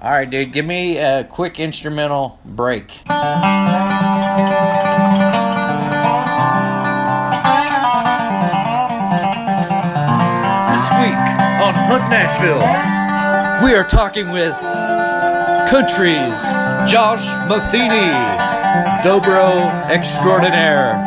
All right, dude, give me a quick instrumental break. This week on Hunt Nashville, we are talking with Country's Josh Matheny, Dobro extraordinaire.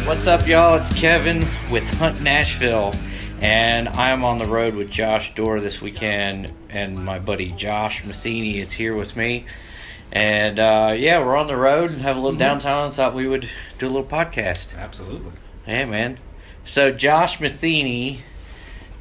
What's up, y'all? It's Kevin with Hunt Nashville, and I'm on the road with Josh Dorr this weekend, and my buddy Josh Matheny is here with me. And we're on the road and have a little downtime. Thought we would do a little podcast. Absolutely. Yeah, man. So Josh Matheny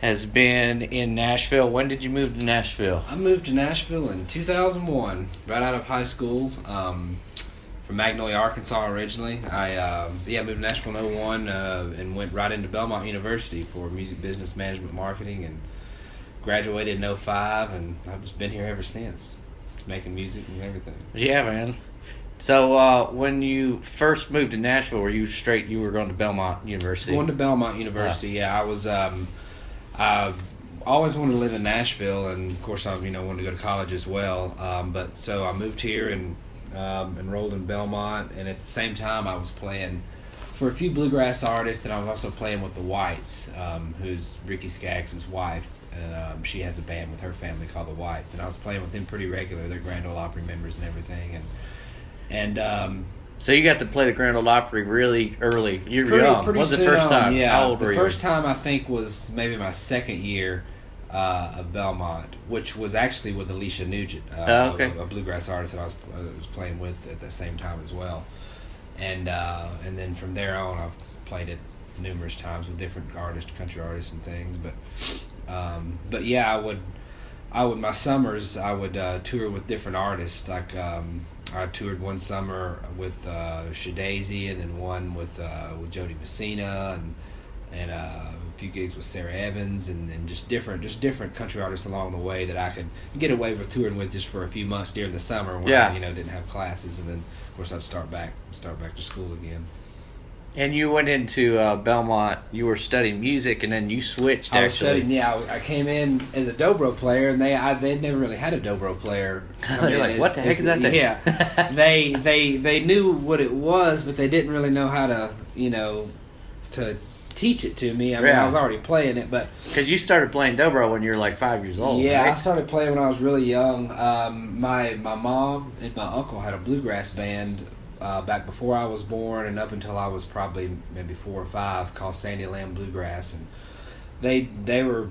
has been in Nashville. When did you move to Nashville? I moved to Nashville in 2001, right out of high school, from Magnolia, Arkansas originally. I moved to Nashville in 2001 and went right into Belmont University for music business management marketing and graduated in 2005, and I've just been here ever since, making music and everything. Yeah, man. So when you first moved to Nashville, were you going to Belmont University? Going to Belmont University, yeah. I was I always wanted to live in Nashville, and of course I wanted to go to college as well. But so I moved here and enrolled in Belmont, and at the same time I was playing for a few bluegrass artists, and I was also playing with the Whites, who's Ricky Skaggs' wife, and she has a band with her family called the Whites, and I was playing with them pretty regular. They're Grand Ole Opry members and everything, and so you got to play the Grand Ole Opry really early. You're young. Pretty What's the soon first on, time? Yeah, How old were you? The first time I think was maybe my second year of Belmont, which was actually with Alicia Nugent, okay. a bluegrass artist that I was playing with at the same time as well. And then from there on, I've played it numerous times with different artists, country artists and things. But yeah, I would my summers I would tour with different artists. Like I toured one summer with Shadazy, and then one with Jody Messina, and a few gigs with Sarah Evans, and just different country artists along the way that I could get away with touring with just for a few months during the summer when I didn't have classes, and then of course I'd start back to school again. And you went into Belmont. You were studying music, and then you switched. I was studying. Yeah, I came in as a dobro player, and they'd never really had a dobro player. You're like, what the heck is that thing? Yeah, they knew what it was, but they didn't really know how to to teach it to me. I mean, I was already playing it, but because you started playing dobro when you were like 5 years old. Yeah, right? I started playing when I was really young. My mom and my uncle had a bluegrass band back before I was born, and up until I was probably maybe 4 or 5, called Sandy Lamb Bluegrass, and they were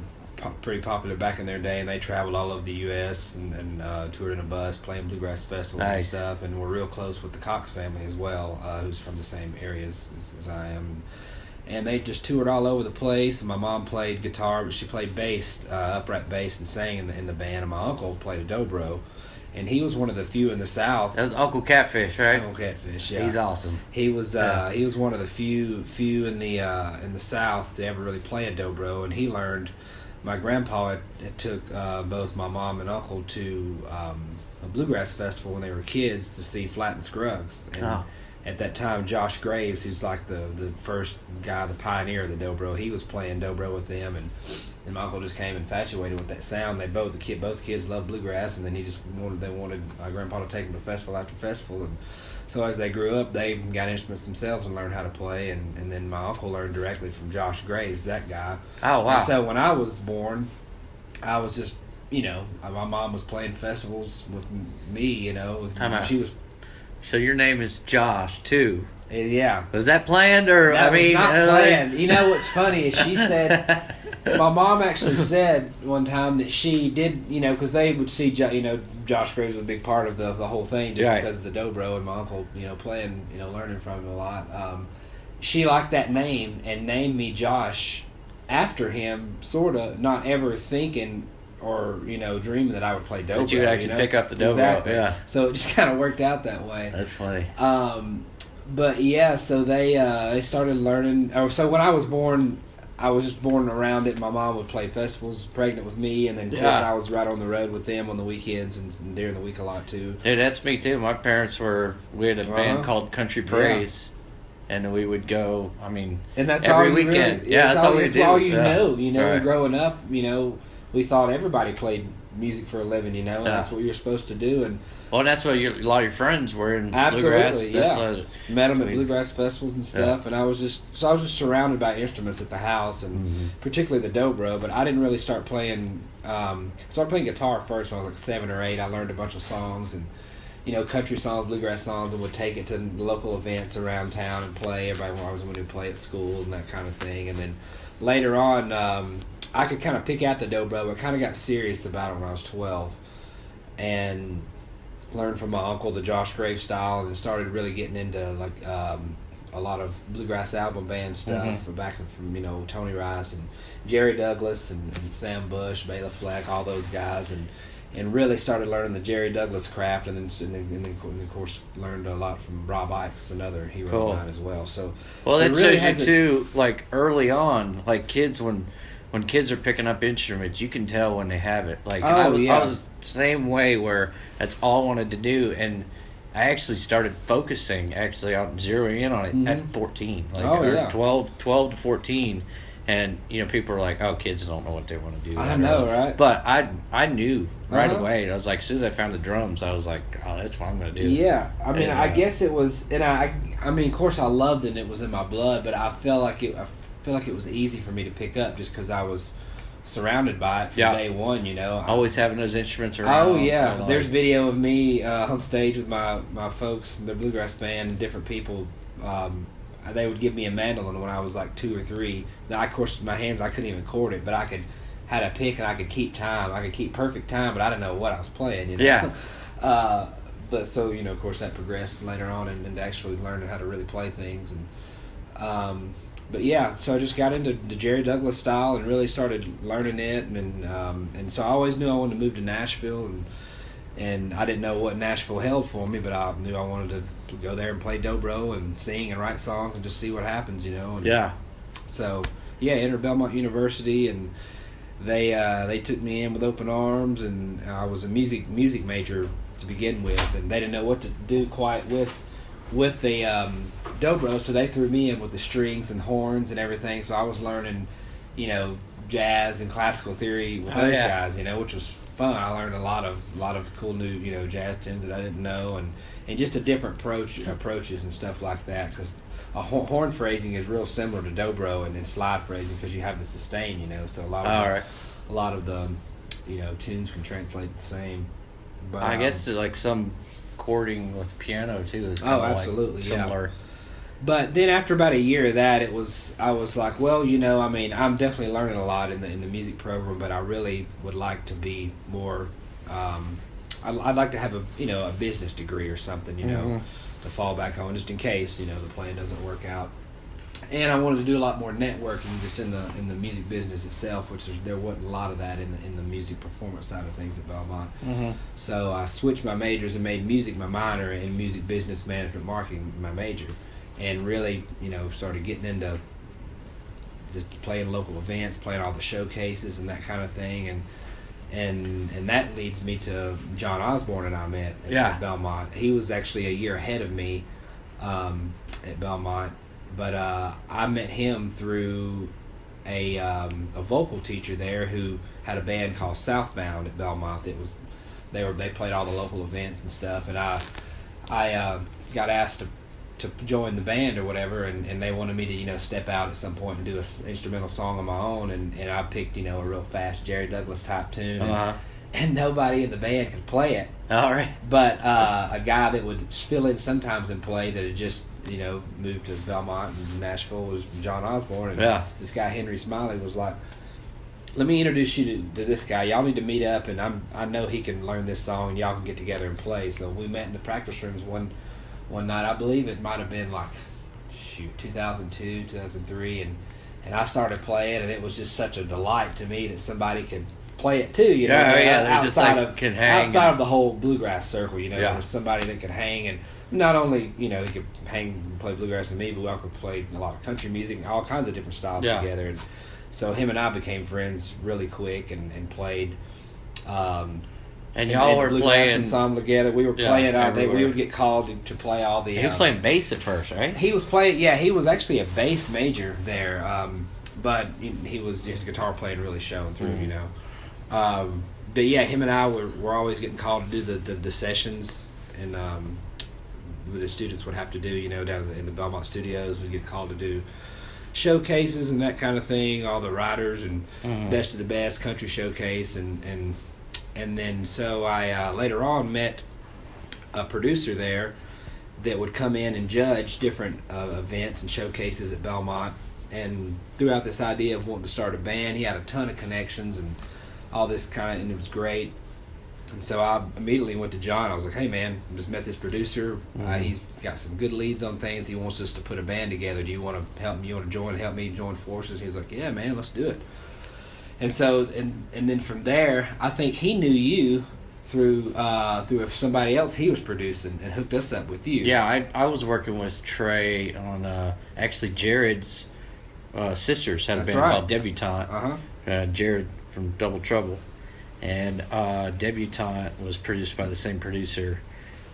pretty popular back in their day, and they traveled all over the U.S. and toured in a bus playing bluegrass festivals and stuff, and were real close with the Cox family as well, who's from the same areas as I am. And they just toured all over the place, and my mom played guitar, but she played bass, upright bass, and sang in the band, and my uncle played a dobro. And he was one of the few in the South. That was Uncle Catfish, right? Uncle Catfish, yeah. He's awesome. He was one of the few in the South to ever really play a dobro, and he learned. My grandpa it took both my mom and uncle to a bluegrass festival when they were kids to see Flatt and Scruggs. And at that time, Josh Graves, who's like the first guy, the pioneer of the dobro, he was playing dobro with them, and my uncle just came infatuated with that sound. Both kids loved bluegrass, and then they wanted my grandpa to take them to festival after festival, and so as they grew up, they got instruments themselves and learned how to play, and then my uncle learned directly from Josh Graves, that guy. Oh, wow. And so when I was born, I was just, my mom was playing festivals with me, she was. So your name is Josh too. Yeah. Was that planned, or that was not planned? What's funny is she said, my mom actually said one time that she did, because they would see, Josh Graves was a big part of the whole thing, just because of the dobro, and my uncle, playing, learning from him a lot. She liked that name and named me Josh after him, sort of, not ever thinking or dreaming that I would play dobro. That you would actually pick up the dobro. Exactly. Yeah. So it just kind of worked out that way. That's funny. But yeah, so they started learning. Oh, so when I was born, I was just born around it. My mom would play festivals, pregnant with me, and then of course Yeah. I was right on the road with them on the weekends and during the week a lot too. Dude, that's me too. We had a band Uh-huh. called Country Praise, and we would go. I mean, And that's every all you weekend. Really, Yeah, that's all we that's do. all you Yeah. know. You know, Right. growing up, you know, we thought everybody played music for a living. You know, and Yeah. that's what you're supposed to do. And Well, that's what a lot of your friends were in absolutely, bluegrass. That's yeah. Met them at we- bluegrass festivals and stuff. And I was just surrounded by instruments at the house, and particularly the dobro. But I didn't really start playing. Started playing guitar first when I was like 7 or 8. I learned a bunch of songs and, you know, country songs, bluegrass songs, and would take it to local events around town and play. Everybody always wanted to play at school and that kind of thing. And then later on, I could kind of pick out the dobro, but kind of got serious about it when I was 12, and learned from my uncle the Josh Grave style, and started really getting into like a lot of bluegrass album band stuff back from, you know, Tony Rice and Jerry Douglas and Sam Bush, Bela Fleck, all those guys, and really started learning the Jerry Douglas craft, and then of course learned a lot from Rob Ickes, another hero Cool. of mine as well. So Well, that it really shows you has too. Like early on, like kids when kids are picking up instruments, you can tell when they have it. Like I was the same way where that's all I wanted to do, and I actually started focusing on zeroing in on it at 14, like or 12 to 14. And, you know, people are like, oh, kids don't know what they want to do. I know, right? But I knew right Uh-huh. away. I was like, as soon as I found the drums, I was like, oh, that's what I'm going to do. Yeah, I mean, And, I guess it was, and I mean, of course, I loved it, and it was in my blood. But I felt like it was easy for me to pick up just because I was surrounded by it from day one. You know, Always having those instruments around. Oh yeah, and, like, there's video of me on stage with my folks, the bluegrass band, and different people. They would give me a mandolin when I was like 2 or 3. Now, of course, my hands, I couldn't even chord it, but I had a pick and I could keep time. I could keep perfect time, but I didn't know what I was playing. You know? Yeah. But so, you know, of course, that progressed later on and actually learning how to really play things. And but yeah, so I just got into the Jerry Douglas style and really started learning it. And so I always knew I wanted to move to Nashville, and I didn't know what Nashville held for me, but I knew I wanted to go there and play dobro and sing and write songs and just see what happens, you know. And Yeah. so yeah, entered Belmont University, and they took me in with open arms, and I was a music major to begin with, and they didn't know what to do quite with the dobro, so they threw me in with the strings and horns and everything. So I was learning, you know, jazz and classical theory with those guys, you know, which was fun. I learned a lot of cool new, you know, jazz tunes that I didn't know, and just a different approaches and stuff like that, because horn phrasing is real similar to dobro and then slide phrasing because you have the sustain, you know, so a lot of the, you know, tunes can translate the same. But I guess like some chording with piano too is kind of absolutely, like similar. Yeah. But then after about a year of that, I was like, well, you know, I mean, I'm definitely learning a lot in the music program, but I really would like to be more. I'd like to have a business degree or something, you know, to fall back on just in case, you know, the plan doesn't work out. And I wanted to do a lot more networking just in the music business itself, which there wasn't a lot of that in the music performance side of things at Belmont. So I switched my majors and made music my minor and music business management marketing my major, and really, you know, started getting into just playing local events, playing all the showcases and that kind of thing, and that leads me to John Osborne and I met at Belmont. He was actually a year ahead of me at Belmont. But I met him through a vocal teacher there who had a band called Southbound at Belmont. They played all the local events and stuff, and I got asked to join the band or whatever, and they wanted me to, you know, step out at some point and do an instrumental song on my own, and I picked, you know, a real fast Jerry Douglas type tune, and nobody in the band could play it. All right. But a guy that would fill in sometimes and play that had just, you know, moved to Belmont and Nashville was John Osborne, and this guy Henry Smiley was like, let me introduce you to this guy. Y'all need to meet up, and I know he can learn this song, and y'all can get together and play. So we met in the practice rooms one night. I believe it might have been like 2002, 2003, and I started playing, and it was just such a delight to me that somebody could play it too, you know, outside of the whole bluegrass circle, you know, there was somebody that could hang and not only he could hang and play bluegrass with me, but we also played a lot of country music, all kinds of different styles together. And so him and I became friends really quick and played. And y'all were playing ensemble together. We were playing out there. We would get called to play all the. He was playing bass at first, right? He was playing. Yeah, he was actually a bass major there, but his guitar playing really showing through. But yeah, him and I were always getting called to do the sessions, and the students would have to do down in the Belmont studios. We'd get called to do showcases and that kind of thing. All the writers and best of the best country showcase and then so I later on met a producer there that would come in and judge different events and showcases at Belmont, and threw out this idea of wanting to start a band. He had a ton of connections and all this and it was great. And so I immediately went to John. I was like, hey man, I just met this producer. He's got some good leads on things. He wants us to put a band together. Do you want to help me? You want to help me join forces? He was like, yeah man, let's do it. And so, and then from there, I think he knew you through somebody else he was producing and hooked us up with you. Yeah, I was working with Trey on actually Jared's sisters had a band called Debutante. Jared from Double Trouble, and Debutante was produced by the same producer,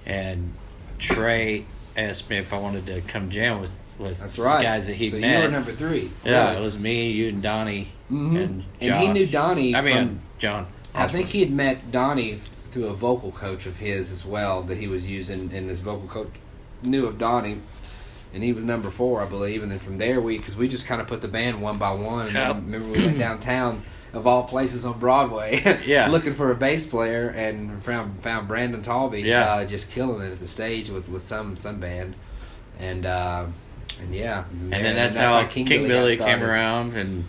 and Trey asked me if I wanted to come jam with That's the right. guys that he so met. You were number 3. Yeah, Really? it was me, you, and Donnie, and Josh. And he knew Donnie John. I think he had met Donnie through a vocal coach of his as well that he was using, and this vocal coach knew of Donnie, and he was number 4, I believe. And then from there, because we just kind of put the band one by one. And I remember we went downtown, of all places, on Broadway, looking for a bass player, and found Brandon Talby, just killing it at the stage with some band, and then that's how King Billy came around, and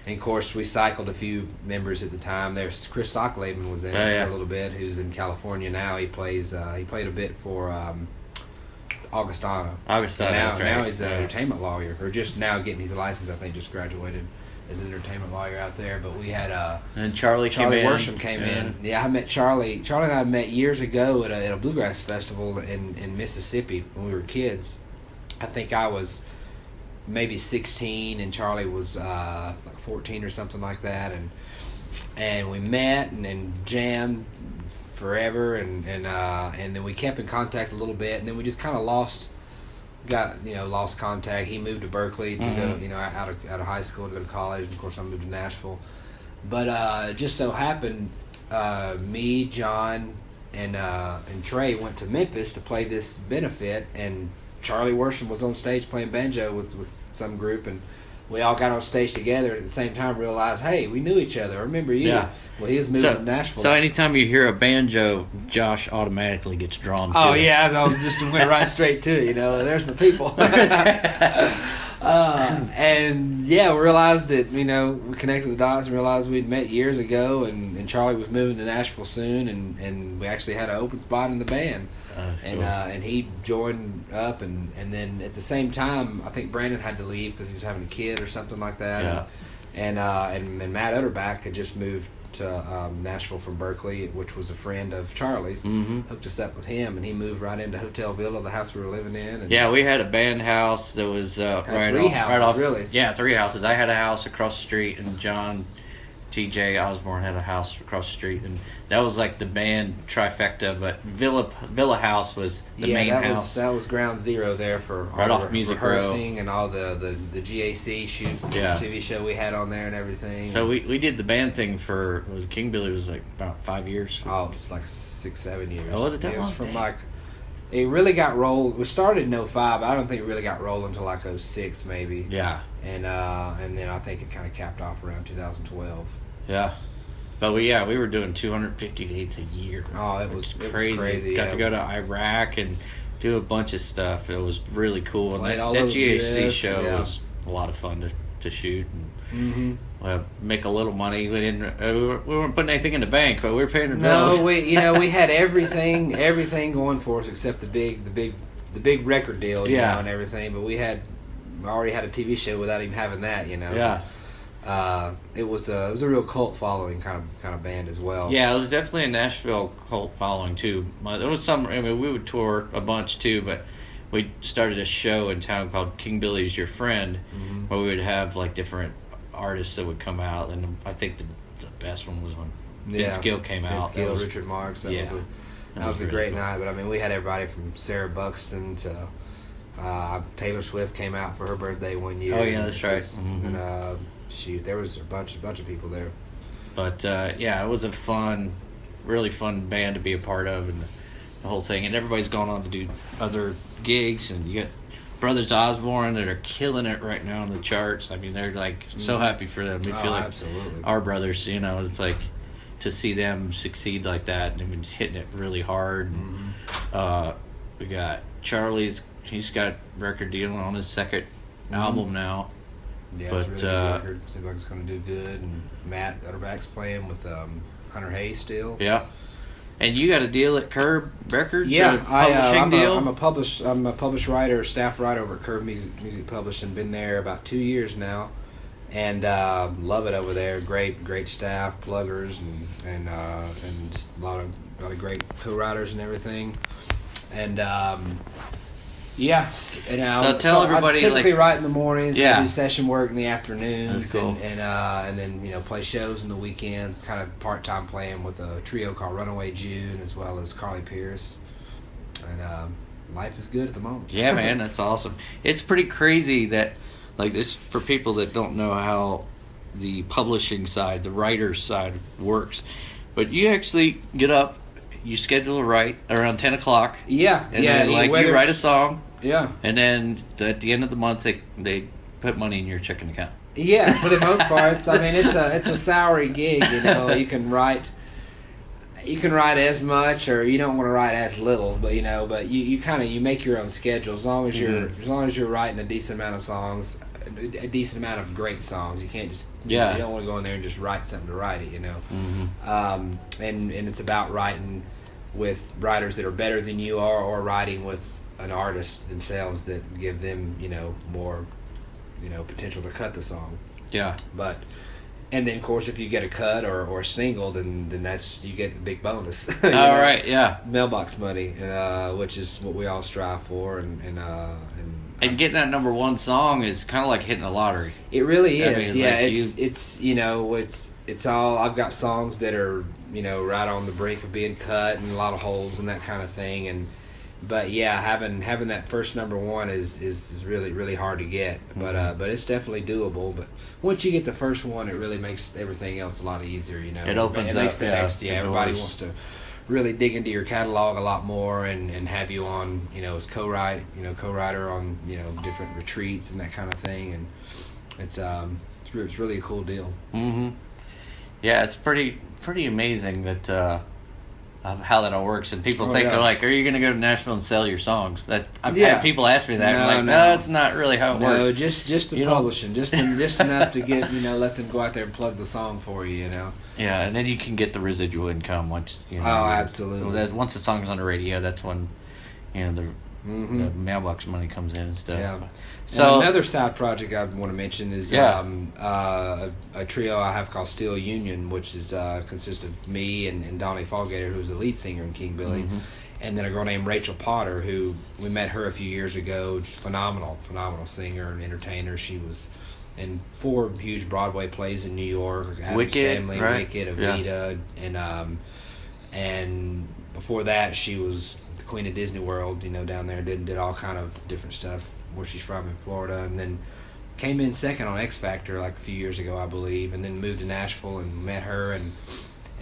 of course we cycled a few members at the time. There's Chris Socklaven was in for a little bit, who's in California now. He plays he played a bit for Augustana. Now he's an entertainment lawyer, or just now getting his license. I think just graduated as an entertainment lawyer out there. But we had and Charlie Worsham came in. Yeah, I met Charlie. Charlie and I met years ago at a bluegrass festival in Mississippi when we were kids. I think I was maybe 16 and Charlie was like 14 or something like that, and we met and jammed forever, and then we kept in contact a little bit, and then we just kind of lost contact. He moved to Berkeley to go out of high school to go to college, and of course I moved to Nashville. But it just so happened me, John, and Trey went to Memphis to play this benefit, and Charlie Worsham was on stage playing banjo with some group, and we all got on stage together, and at the same time realized, hey, we knew each other. I remember you. Yeah. Well, he was moving to Nashville. So anytime you hear a banjo, Josh automatically gets drawn to it. Oh, yeah. I was just went right straight to it, there's my people. And yeah, we realized that, we connected the dots and realized we'd met years ago, and Charlie was moving to Nashville soon, and we actually had an open spot in the band. And he joined up, and then at the same time, I think Brandon had to leave because he was having a kid or something like that. Yeah. And Matt Utterback had just moved to Nashville from Berkeley, which was a friend of Charlie's. Hooked us up with him, and he moved right into Hotel Villa, the house we were living in. And yeah, we had a band house that was right off. Really? Yeah, 3 houses. I had a house across the street, and John T.J. Osborne had a house across the street, and that was like the band trifecta. But Villa House was the main house. That was ground zero there for right all off the Music rehearsing Row. And all the GAC shoots, the TV show we had on there and everything. So we did the band thing for King Billy was like about 5 years. Oh, it was like 6-7 years. Oh, was it that long? It was from it really got rolled. We started in 05, but I don't think it really got rolled until like 06 maybe. Yeah. And then I think it kind of capped off around 2012. Yeah. But we were doing 250 dates a year. Oh, it was crazy. Got to go to Iraq and do a bunch of stuff. It was really cool. And that GHC show was a lot of fun to shoot. And make a little money. We weren't putting anything in the bank, but we were paying the bills. No, we had everything going for us except the big record deal, and everything. But we already had a TV show without even having that, Yeah. It was a real cult following kind of band as well. Yeah, it was definitely a Nashville cult following too. There was some. I mean, we would tour a bunch too, but we started a show in town called King Billy's Your Friend, where we would have like different artists that would come out, and I think the best one was when Vince Gill came out. Gill, Richard Marx. That was a really great cool night. But I mean, we had everybody from Sarah Buxton to Taylor Swift came out for her birthday one year. Oh yeah, that's right. And there was a bunch of people there. But it was a really fun band to be a part of, and the whole thing. And everybody's gone on to do other gigs, and you got Brothers Osborne that are killing it right now on the charts. I mean, they're like so happy for them. We feel like absolutely. Our brothers, it's like to see them succeed like that, and they've been hitting it really hard. And, we got Charlie's. He's got record deal on his second album now. Yeah, but, it's really good record. Seems like it's going to do good. And Matt Utterback's playing with Hunter Hayes still. Yeah. And you got a deal at Curb Records? Yeah, publishing deal? I'm a published writer, staff writer over at Curb Music Publishing. Been there about 2 years now, and love it over there. Great staff, pluggers, and just a lot of great co-writers and everything. And so tell everybody. I typically write in the mornings. Yeah. I do session work in the afternoons. That's cool. And then play shows in the weekends. Kind of part time playing with a trio called Runaway June, as well as Carly Pierce. And life is good at the moment. Yeah, man, that's awesome. It's pretty crazy that, like, this for people that don't know how the publishing side, the writer's side works, but you actually get up. You schedule a write around 10 o'clock. Yeah. And then, you write a song. Yeah. And then at the end of the month, they put money in your checking account. Yeah, for the most part. I mean, it's a salary gig, You can write as much, or you don't want to write as little, but you make your own schedule as long as you're writing a decent amount of songs, a decent amount of great songs. You can't just you don't want to go in there and just write something to write it, And it's about writing with writers that are better than you are, or writing with an artist themselves that give them more potential to cut the song. Yeah. And then, of course, if you get a cut or a single, then you get a big bonus. All right, yeah. Mailbox money, which is what we all strive for, and getting that number one song is kind of like hitting the lottery. It really is. I mean, it's all. I've got songs that are right on the brink of being cut, and a lot of holes and that kind of thing, But having that first number one is really really hard to get, but it's definitely doable. But once you get the first one, it really makes everything else a lot easier. It opens up. The next. Everybody wants to really dig into your catalog a lot more, and have you on as co-writer on different retreats and that kind of thing, and it's really a cool deal. Yeah, it's pretty amazing that. How that all works, and people they're like, "Are you going to go to Nashville and sell your songs?" That I've had people ask me that. No, that's not really how it works. No, just the publishing, just enough to get let them go out there and plug the song for you. Yeah, and then you can get the residual income once Oh, absolutely. Once the song's on the radio, that's when the mailbox money comes in and stuff. Yeah. So and another side project I want to mention is a trio I have called Steel Union, which is consists of me and Donnie Fallgater, who's the lead singer in King Billy, and then a girl named Rachel Potter, who we met her a few years ago. Phenomenal singer and entertainer. She was in 4 huge Broadway plays in New York: Addams Wicked, Family, right? Wicked, Evita, and before that she was the Queen of Disney World, down there. Did all kind of different stuff where she's from in Florida, and then came in second on X Factor like a few years ago, I believe, and then moved to Nashville and met her. And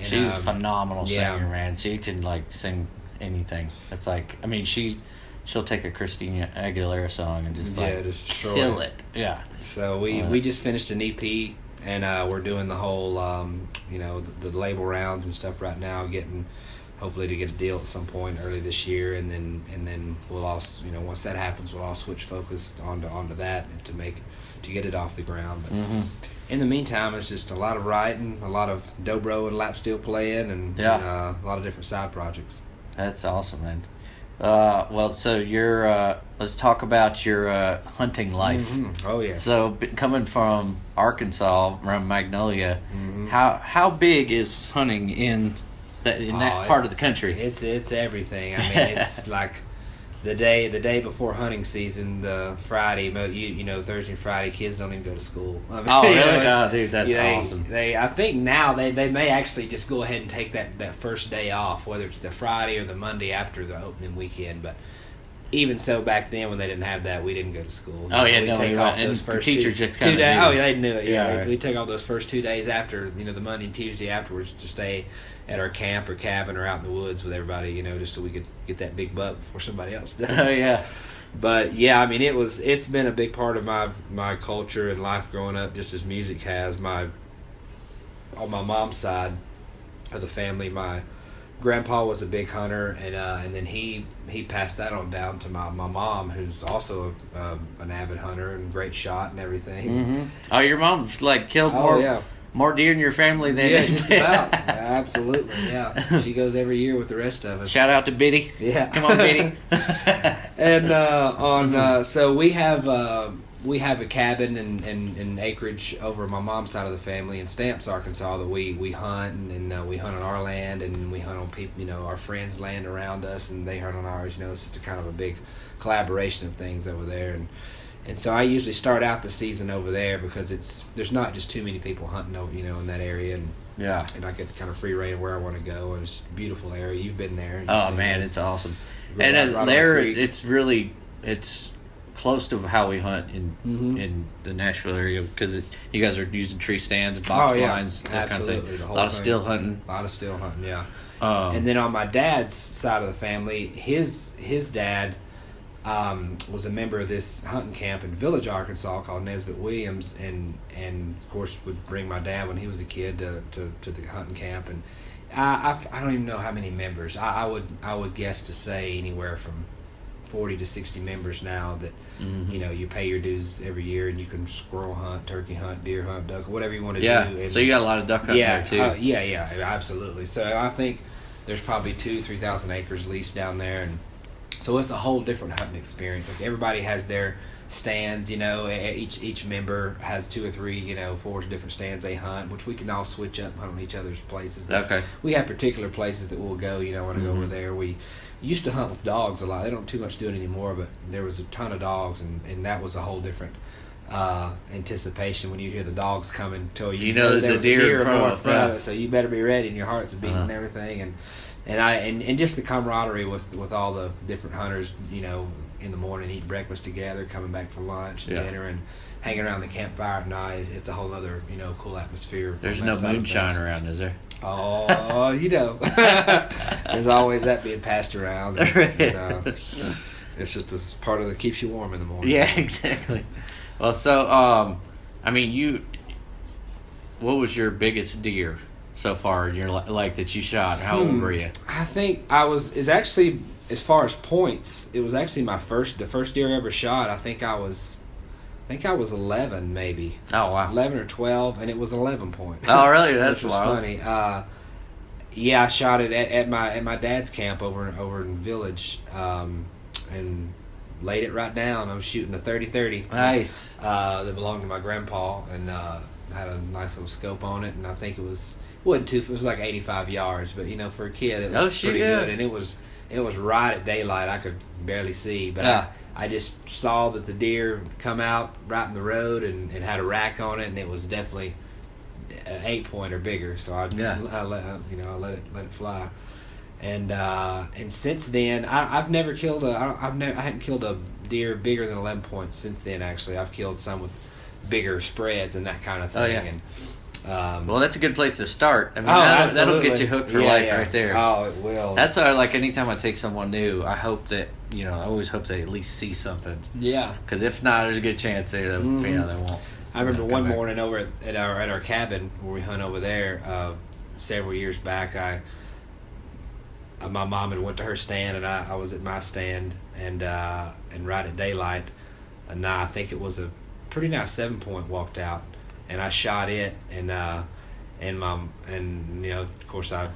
she's a phenomenal singer, man. She can sing anything. It's like, I mean, she'll take a Christina Aguilera song and just just kill it. Yeah. So we just finished an EP, and we're doing the whole the label rounds and stuff right now, getting hopefully to get a deal at some point early this year, and then we'll also once that happens, we'll all switch focus onto that to get it off the ground. But in the meantime, it's just a lot of writing, a lot of dobro and lap steel playing, and a lot of different side projects. That's awesome, man. Well, so let's talk about your hunting life. Oh yes. So, coming from Arkansas, around Magnolia, how big is hunting in that part of the country? It's everything. I mean, it's like the day before hunting season, the Friday, you know, Thursday and Friday, kids don't even go to school. I mean, Oh, really? know, Oh, dude, that's awesome. I think now they may actually just go ahead and take that first day off, whether it's the Friday or the Monday after the opening weekend. But even so, back then when they didn't have that, we didn't go to school. Oh yeah, we take off those first teachers just two days. knew. Oh, yeah, they knew it. Yeah, right. we take off those first 2 days after, you know, the Monday and Tuesday afterwards to stay at our camp or cabin or out in the woods with everybody, you know, just so we could get that big buck before somebody else does. Oh yeah. But yeah, I mean, it's been a big part of my culture and life growing up, just as music has. On my mom's side of the family, my grandpa was a big hunter, and then he passed that on down to my mom, who's also an avid hunter and great shot and everything. Mm-hmm. Oh, your mom's like killed yeah. more deer in your family than Yeah, just about. Absolutely, yeah. She goes every year with the rest of us. Shout out to Biddy. Yeah, come on, Biddy. And so we have a cabin and acreage over my mom's side of the family in Stamps, Arkansas, that we hunt, and we hunt on our land, and we hunt on people, you know, our friends' land around us, and they hunt on ours. You know, it's just a kind of a big collaboration of things over there, and so I usually start out the season over there because there's not just too many people hunting over, you know, in that area, and I get kind of free reign of where I want to go, and it's a beautiful area. You've been there. Oh man, it's awesome. Right, And right there, it's close to how we hunt in the Nashville area because you guys are using tree stands and box blinds, that kind of thing. A lot of still hunting. A lot of still hunting, yeah. And then on my dad's side of the family, his dad was a member of this hunting camp in Village, Arkansas, called Nesbitt Williams, and of course would bring my dad when he was a kid to the hunting camp, and I don't even know how many members. I would guess to say anywhere from 40 to 60 members now that you know, you pay your dues every year and you can squirrel hunt, turkey hunt, deer hunt, duck, whatever you want to do. And so you got a lot of duck hunting there too. Yeah, absolutely. So I think there's probably 2,000-3,000 acres leased down there, and so it's a whole different hunting experience. Like everybody has their stands, you know. Each member has 2 or 3, you know, 4 different stands they hunt, which we can all switch up and hunt on each other's places. But we have particular places that we'll go. You know, when I go over there, we used to hunt with dogs a lot. They don't too much do it anymore, but there was a ton of dogs, and that was a whole different anticipation when you hear the dogs coming. Tell you know there's a deer in front of it, so you better be ready, and your heart's beating and everything, and just the camaraderie with all the different hunters, you know, in the morning, eat breakfast together, coming back for lunch and dinner, and hanging around the campfire at night. It's a whole other, you know, cool atmosphere. There's no moonshine around, is there? Oh, you know. There's always that being passed around. And, it's just a part of the keeps you warm in the morning. Yeah, exactly. Well, so, I mean, what was your biggest deer so far in your life that you shot? How old were you? I think it's actually, as far as points, it was actually the first deer I ever shot. I think I was 11 maybe. Oh wow. 11 or 12, and it was 11 point. Oh really? That's which was wild. Funny. Yeah, I shot it at my dad's camp over in Village, and laid it right down. I was shooting a 30-30. Nice. That belonged to my grandpa, and had a nice little scope on it, and I think it wasn't too. It was like 85 yards, but you know, for a kid, it was pretty good, and it was right at daylight. I could barely see, but I just saw that the deer come out right in the road and had a rack on it, and it was definitely 8 point or bigger. So I let it fly, and since then I hadn't killed a deer bigger than 11 points since then. Actually, I've killed some with bigger spreads and that kind of thing. Oh, yeah. And well, that's a good place to start. I mean, that'll absolutely. get you hooked for life right there. Oh, it will. That's why, like, anytime I take someone new, I hope that, you know, I always hope they at least see something. Yeah. Because if not, there's a good chance they won't. I remember one morning over at our cabin where we hunt over there several years back. My mom had went to her stand, and I was at my stand, and right at daylight, and I think it was a pretty nice 7 point walked out, and I shot it, and you know, of course I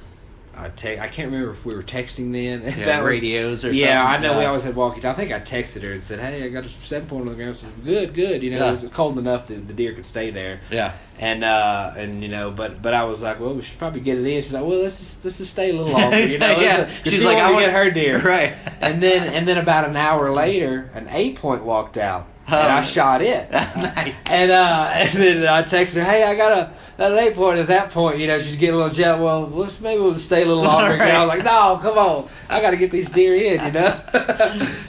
I can't remember if we were texting then. Yeah, that radios or something. Yeah, I know we always had walkie. I think I texted her and said, "Hey, I got a 7-point on the ground." She said, "Good." You know, it was cold enough that the deer could stay there. Yeah. And you know, but I was like, well, we should probably get it in. She's like, well, let's just stay a little longer. You know, yeah. She's like, I want to get her deer. Right. and then about an hour later, an 8-point walked out. And I shot it. Nice. And then I texted her, hey, I got an 8-point. At that point, you know, she's getting a little jealous. Well, maybe we'll just stay a little longer. Right. And I was like, no, come on. I got to get these deer in, you know.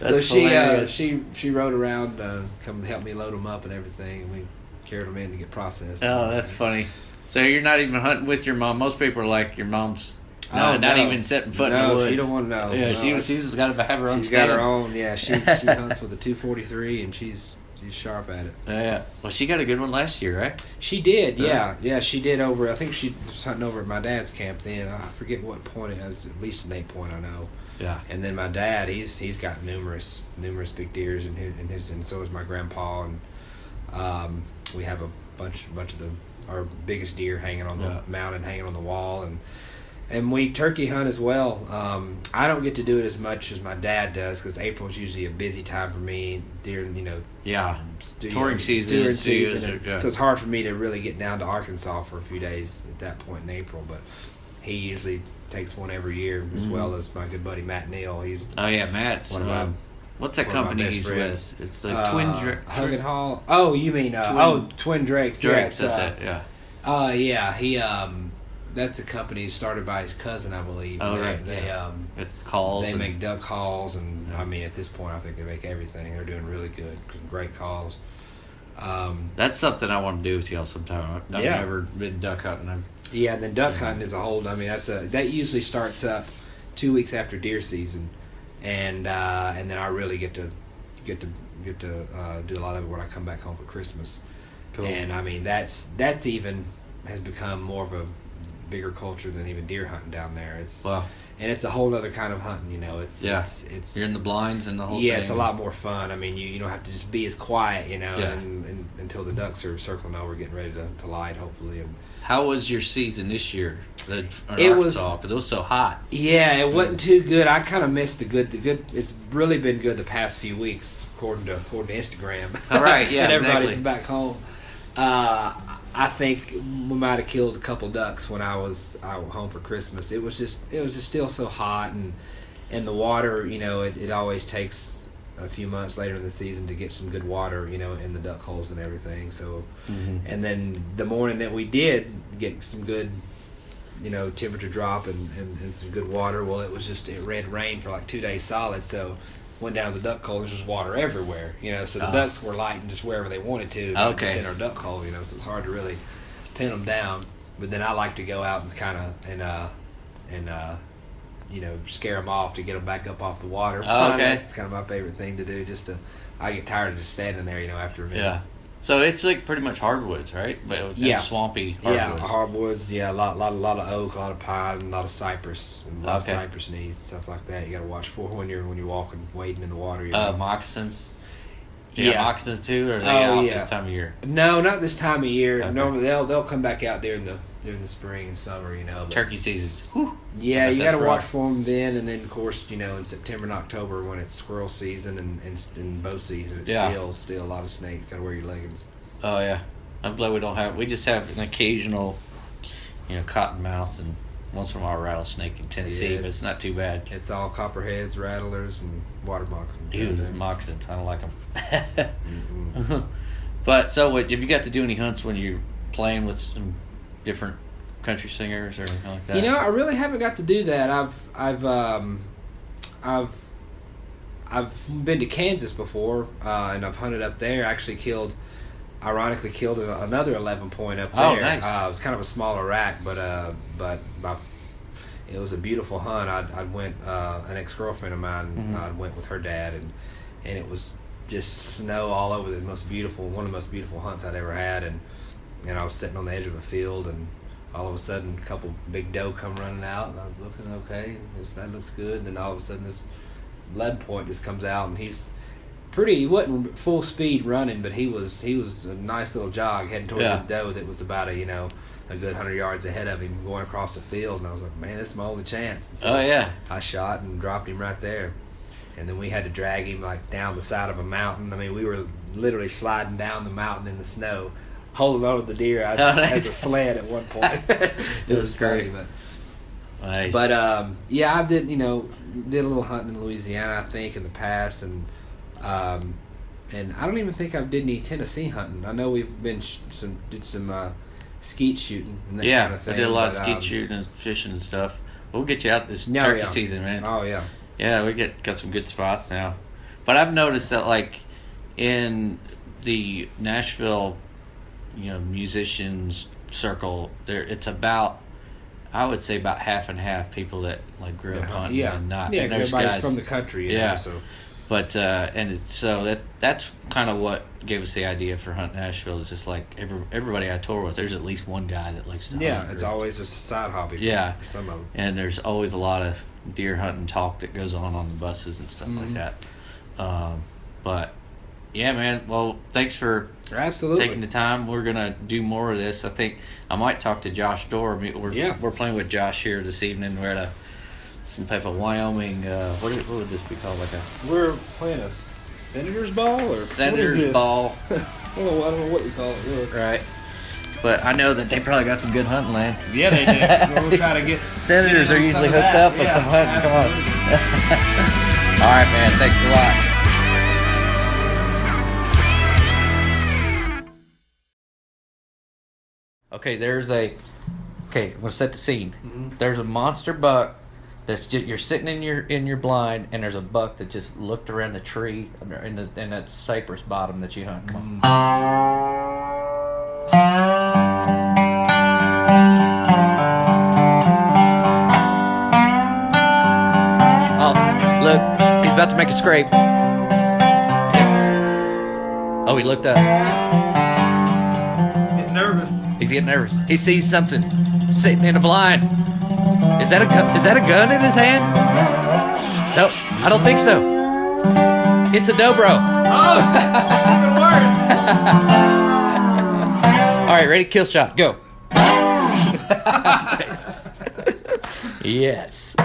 So she rode around, come help me load them up and everything. And we carried them in to get processed. Oh, that's funny. So you're not even hunting with your mom. Most people are like, your mom's not even setting foot in the woods. No, she don't want to know. Yeah, no, she's got to have her own She's stand. got her own, yeah. She hunts with a 243, and she's sharp at it. Yeah. Well, she got a good one last year, right? She did, yeah. Yeah, she did over, I think she was hunting over at my dad's camp then. I forget what point it has, at least an 8-point, I know. Yeah. And then my dad, he's got numerous big deers in his, and so is my grandpa, and we have a bunch of our biggest deer hanging on the mountain, hanging on the wall, and we turkey hunt as well. I don't get to do it as much as my dad does because April's usually a busy time for me during, you know, touring season. So it's hard for me to really get down to Arkansas for a few days at that point in April. But he usually takes one every year, as well as my good buddy Matt Neal. He's Matt's one of my. What's that company he's with? It's the Twin Drakes. Hug and Haul. Oh, you mean Twin Drakes? Drakes, that's it. Yeah. Yeah. He that's a company started by his cousin, I believe. Oh, right. It calls. They make duck calls, and I mean, at this point, I think they make everything. They're doing really good, great calls. That's something I want to do with y'all sometime. I've never been duck hunting. Yeah, then duck hunting is a whole. I mean, that usually starts up 2 weeks after deer season, and then I really get to do a lot of it when I come back home for Christmas. Cool. And I mean, that's even has become more of a bigger culture than even deer hunting down there. And it's a whole other kind of hunting, you know. It's you're in the blinds and the whole thing. Yeah, it's a lot more fun. I mean, you don't have to just be as quiet, you know, and until the ducks are circling over, getting ready to light, hopefully. And how was your season this year in Arkansas? Because it was so hot. Yeah, it wasn't too good. I kind of missed the good. It's really been good the past few weeks, according to Instagram. All right, yeah, and everybody exactly. from back home. I think we might have killed a couple ducks when I was home for Christmas. It was just still so hot, and the water, you know, it always takes a few months later in the season to get some good water, you know, in the duck holes and everything. So, and then the morning that we did get some good, you know, temperature drop and some good water, well, it red rain for like 2 days solid. So went down to the duck hole, there's just water everywhere, you know, so the ducks were lighting just wherever they wanted to, not just in our duck hole, you know, so it's hard to really pin them down. But then I like to go out and kind of you know, scare them off to get them back up off the water. It's kind of my favorite thing to do. I get tired of just standing there, you know, after a minute. Yeah. So it's like pretty much hardwoods, right? And swampy hardwoods. Yeah, hardwoods. Yeah, a lot of oak, a lot of pine, and a lot of cypress, and a lot of cypress knees and stuff like that. You got to watch for when you're walking, wading in the water. You know? Moccasins. Yeah, moccasins too, or are they out this time of year? No, not this time of year. Okay. Normally they'll come back out during the spring and summer, you know. But turkey season. Whew. Yeah, you got to watch for them then, and then of course, you know, in September and October when it's squirrel season and bow season, it's still a lot of snakes. Got to wear your leggings. Oh yeah, I'm glad we don't have. We just have an occasional, you know, cottonmouth and once in a while rattlesnake in Tennessee, but it's not too bad. It's all copperheads, rattlers, and water moccasins. Ew, those moccasins. I don't like them. But so, what have you got to do any hunts when you're playing with some different country singers or anything like that? You know, I really haven't got to do that. I've been to Kansas before, and I've hunted up there. I actually ironically killed another 11-point up there. Oh, nice. It was kind of a smaller rack, but it was a beautiful hunt. I went, an ex-girlfriend of mine, I went with her dad, and it was just snow all over. One of the most beautiful hunts I'd ever had, and I was sitting on the edge of a field, and all of a sudden a couple big doe come running out, and I'm looking, okay, that looks good, and then all of a sudden this 11-point just comes out, and he's He wasn't full speed running, but he was a nice little jog heading toward the doe that was about a good 100 yards ahead of him going across the field, and I was like, man, this is my only chance. And so I shot and dropped him right there, and then we had to drag him like down the side of a mountain. I mean, we were literally sliding down the mountain in the snow, holding on to the deer as a sled at one point. It was great. funny, but. Nice. But I did a little hunting in Louisiana, I think, in the past, and I don't even think I did any Tennessee hunting. I know we've been did some skeet shooting and that kind of thing. I did a lot of skeet shooting and fishing and stuff. We'll get you out this turkey season, man. Oh yeah. Yeah, we got some good spots now. But I've noticed that like in the Nashville, musicians circle, it's about. I would say about half and half people that like grew up hunting and not. Yeah, and everybody's guys from the country. So. But so that's kind of what gave us the idea for Hunt Nashville. Is just like everybody I tour with, there's at least one guy that likes to hunt. Yeah, it's always a side hobby. For some of them. And there's always a lot of deer hunting talk that goes on the buses and stuff like that. But yeah, man. Well, thanks for taking the time. We're gonna do more of this. I think I might talk to Josh Dorr. We're playing with Josh here this evening. We're at some type of Wyoming. What would this be called? We're playing a senator's ball or senator's ball. I don't know what we call it. Really. Right. But I know that they probably got some good hunting land. Yeah, they do. So we'll try to get. Senators are usually hooked up with some hunting. Absolutely. Come on. All right, man. Thanks a lot. Okay, I'm gonna set the scene. Mm-hmm. There's a monster buck that's you're sitting in your blind, and there's a buck that just looked around the tree in that cypress bottom that you hunt. Come on. Oh, look, he's about to make a scrape. Oh, he looked up. Nervous. He's getting nervous. He sees something sitting in a blind. Is that a gun in his hand? No, I don't think so. It's a dobro. Oh, even worse. All right, ready? Kill shot. Go. Yes.